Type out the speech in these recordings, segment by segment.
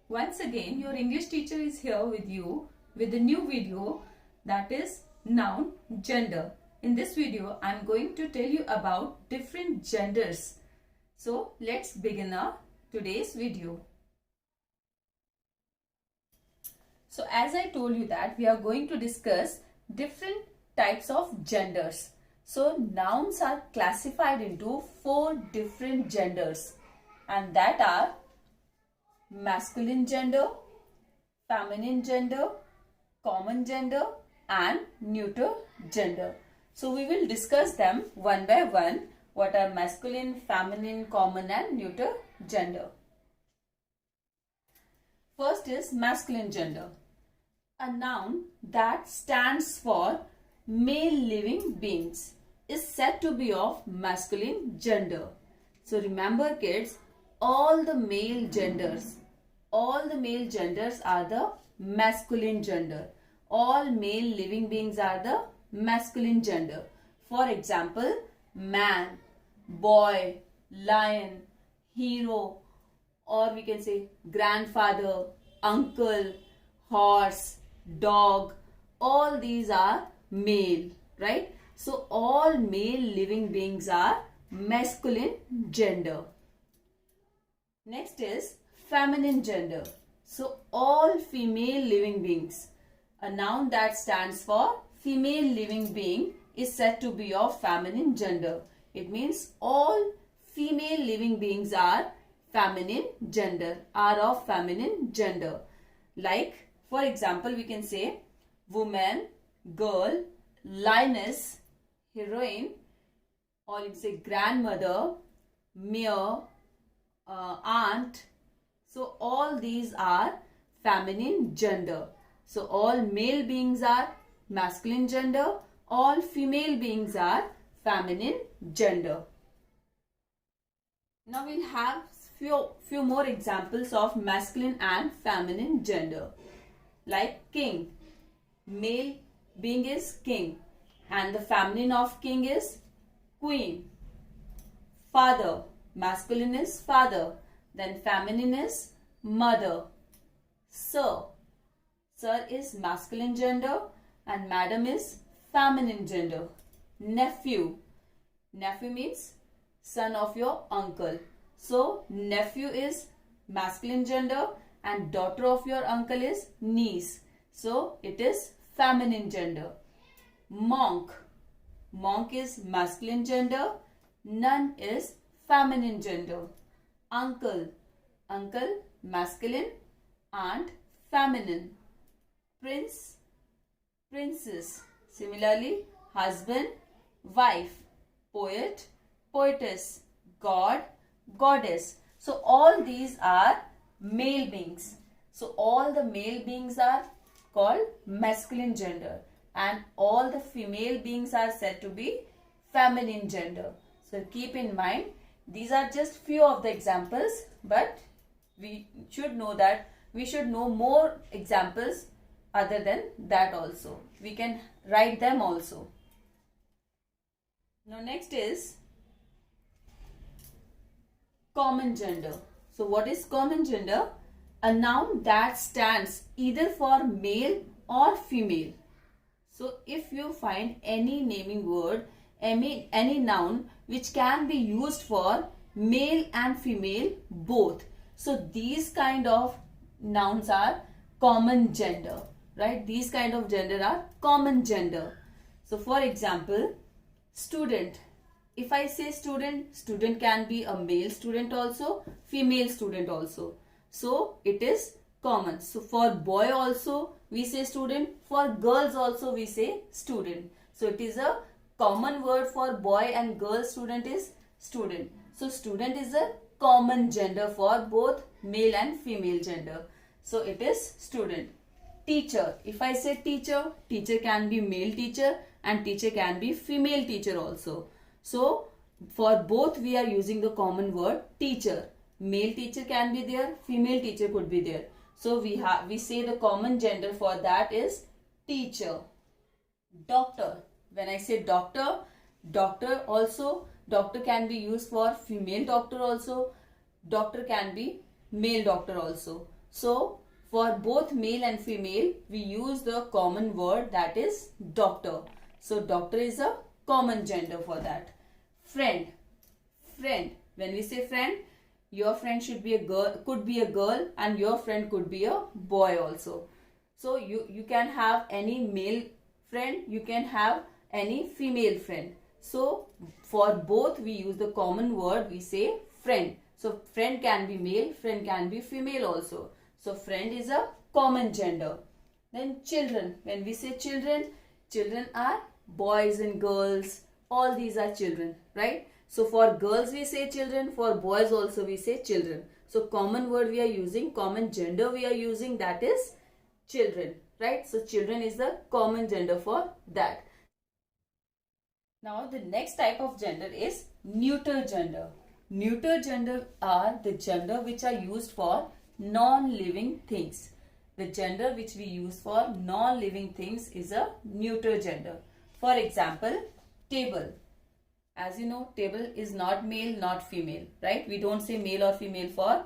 Once again, your English teacher is here with you with a new video, that is noun gender. In this video, I am going to tell you about different genders. So let's begin our today's video. So as I told you that we are going to discuss different types of genders. So nouns are classified into 4 different genders, and that are masculine gender, feminine gender, common gender and neuter gender. So we will discuss them one by one. What are masculine, feminine, common and neuter gender? First is masculine gender. A noun that stands for male living beings is said to be of masculine gender. So remember kids, all the male genders are the masculine gender. All male living beings are the masculine gender. For example, man, boy, lion, hero, or we can say grandfather, uncle, horse, dog, all these are male, right? So all male living beings are masculine gender. Next is feminine gender. So all female living beings. A noun that stands for female living being is said to be of feminine gender. It means all female living beings are feminine gender, are of feminine gender. Like for example, we can say woman, girl, lioness, heroine, or you can say grandmother, mare, aunt. So all these are feminine gender. So all male beings are masculine gender, all female beings are feminine gender. Now we'll have few more examples of masculine and feminine gender. Like king, male being is king and the feminine of king is queen. Father, masculine is father, then feminine is mother. Sir, sir is masculine gender and madam is feminine gender. Nephew, nephew means son of your uncle. So nephew is masculine gender and daughter of your uncle is niece. So it is feminine gender. Monk, monk is masculine gender, nun is feminine gender. Uncle, uncle masculine, aunt feminine. Prince, princess. Similarly, husband, wife. Poet, poetess. God, goddess. So all these are male beings. So all the male beings are called masculine gender and all the female beings are said to be feminine gender. So keep in mind, these are just few of the examples, but we should know that we should know more examples other than that also. We can write them also. Now next is common gender. So what is common gender? A noun that stands either for male or female. So if you find any naming word, any noun which can be used for male and female both. So these kind of nouns are common gender, right? These kind of gender are common gender. So for example, student. If I say student, student can be a male student also, female student also. So it is common. So for boy also we say student, for girls also we say student. So it is a common word for boy and girl student is student. So student is a common gender for both male and female gender. So it is student. Teacher. If I say teacher, teacher can be male teacher and teacher can be female teacher also. So for both we are using the common word teacher. Male teacher can be there, female teacher could be there. So we say the common gender for that is teacher. Doctor. When I say doctor, doctor can be used for female doctor also. Doctor can be male doctor also. So for both male and female, we use the common word, that is doctor. So doctor is a common gender for that. Friend. Friend. When we say friend, your friend should be a girl, could be a girl, and your friend could be a boy also. So you can have any male friend, you can have any female friend. So for both we use the common word, we say friend. So friend can be male, friend can be female also. So friend is a common gender. Then children. When we say children, children are boys and girls. All these are children, right? So for girls we say children, for boys also we say children. So common word we are using, common gender we are using, that is children, right? So children is the common gender for that. Now the next type of gender is neuter gender. Neuter gender are the gender which are used for non-living things. The gender which we use for non-living things is a neuter gender. For example, table. As you know, table is not male, not female, right? We don't say male or female for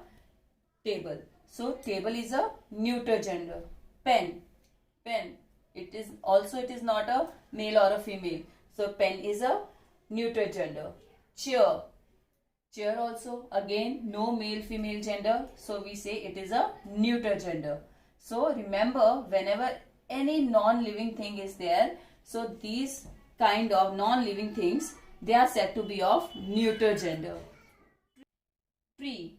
table. So table is a neuter gender. Pen. Pen. It is not a male or a female. So pen is a neuter gender. Chair. Chair also, again, no male female gender. So we say it is a neuter gender. So remember, whenever any non-living thing is there, so these kind of non-living things, they are said to be of neuter gender. Tree.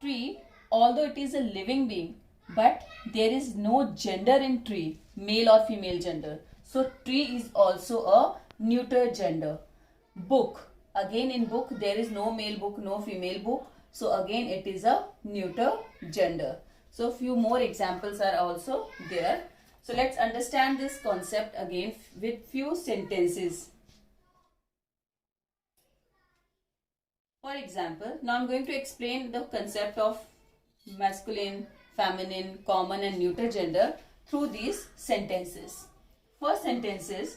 Tree, although it is a living being, but there is no gender in tree, male or female gender. So tree is also a neuter gender. Book. Again, in book there is no male book, no female book. So again it is a neuter gender. So few more examples are also there. So let's understand this concept again with few sentences. For example, now I'm going to explain the concept of masculine, feminine, common and neuter gender through these sentences. First sentence is,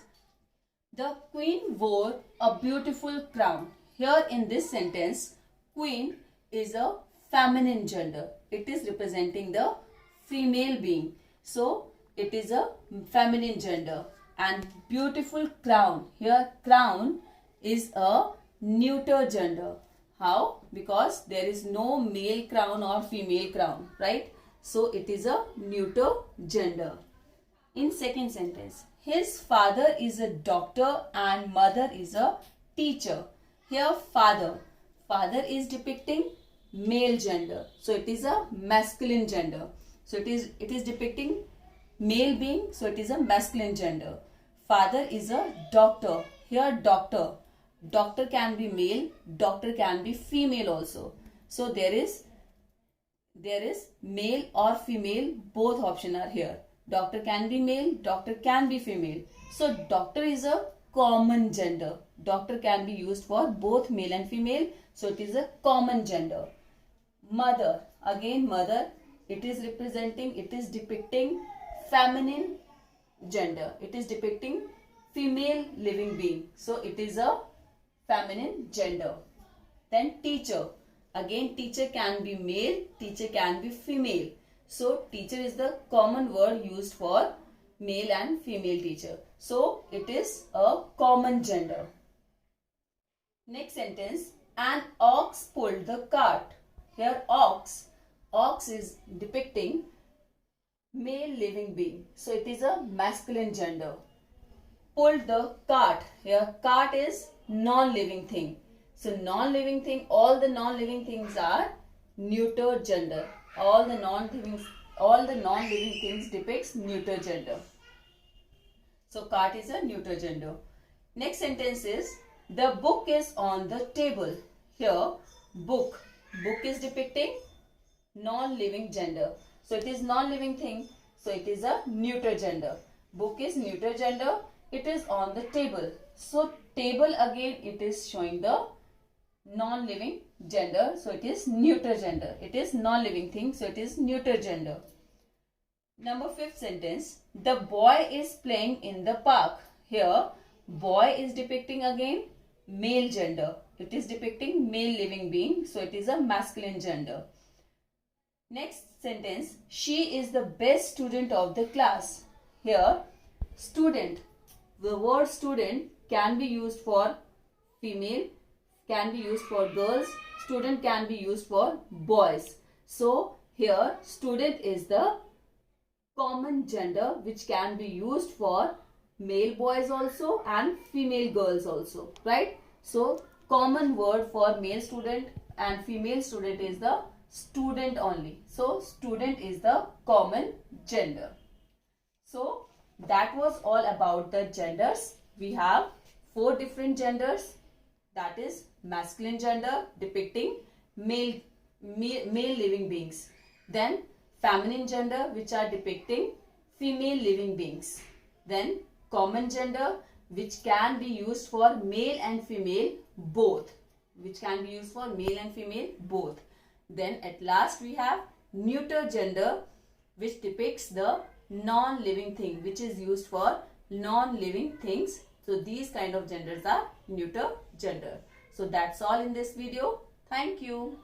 the queen wore a beautiful crown. Here in this sentence, queen is a feminine gender. It is representing the female being. So it is a feminine gender. And beautiful crown. Here crown is a neuter gender. How? Because there is no male crown or female crown, right? So it is a neuter gender. In second sentence, his father is a doctor and mother is a teacher. Here father. Father is depicting male gender. So it is a masculine gender. So it is depicting male being. So it is a masculine gender. Father is a doctor. Here doctor. Doctor can be male. Doctor can be female also. So there is male or female. Both options are here. Doctor can be male, doctor can be female. So doctor is a common gender. Doctor can be used for both male and female. So it is a common gender. Mother. Again mother. It is depicting feminine gender. It is depicting female living being. So it is a feminine gender. Then teacher. Again teacher can be male, teacher can be female. So teacher is the common word used for male and female teacher. So it is a common gender. Next sentence, an ox pulled the cart. Here ox is depicting male living being. So it is a masculine gender. Pulled the cart. Here cart is non-living thing. So non-living thing, all the non-living things are neuter gender. All the non-living things depicts neuter gender. So cart is a neuter gender. Next sentence is, the book is on the table. Here book is depicting non-living gender. So it is non-living thing. So it is a neuter gender. Book is neuter gender. It is on the table. So table again it is showing the non-living gender. So it is neuter gender. It is non-living thing. So it is neuter gender. Number 5th sentence. The boy is playing in the park. Here boy is depicting again male gender. It is depicting male living being. So it is a masculine gender. Next sentence, she is the best student of the class. Here, student, the word student can be used for female, can be used for girls, student can be used for boys. So, here student is the common gender which can be used for male boys also and female girls also, right? So, common word for male student and female student is the student only. So, student is the common gender. So, that was all about the genders. We have 4 different genders, that is masculine gender depicting male living beings. Then feminine gender which are depicting female living beings. Then common gender which can be used for male and female both. Then at last we have neuter gender which depicts the non-living thing, which is used for non-living things. So these kind of genders are neuter gender. So that's all in this video. Thank you.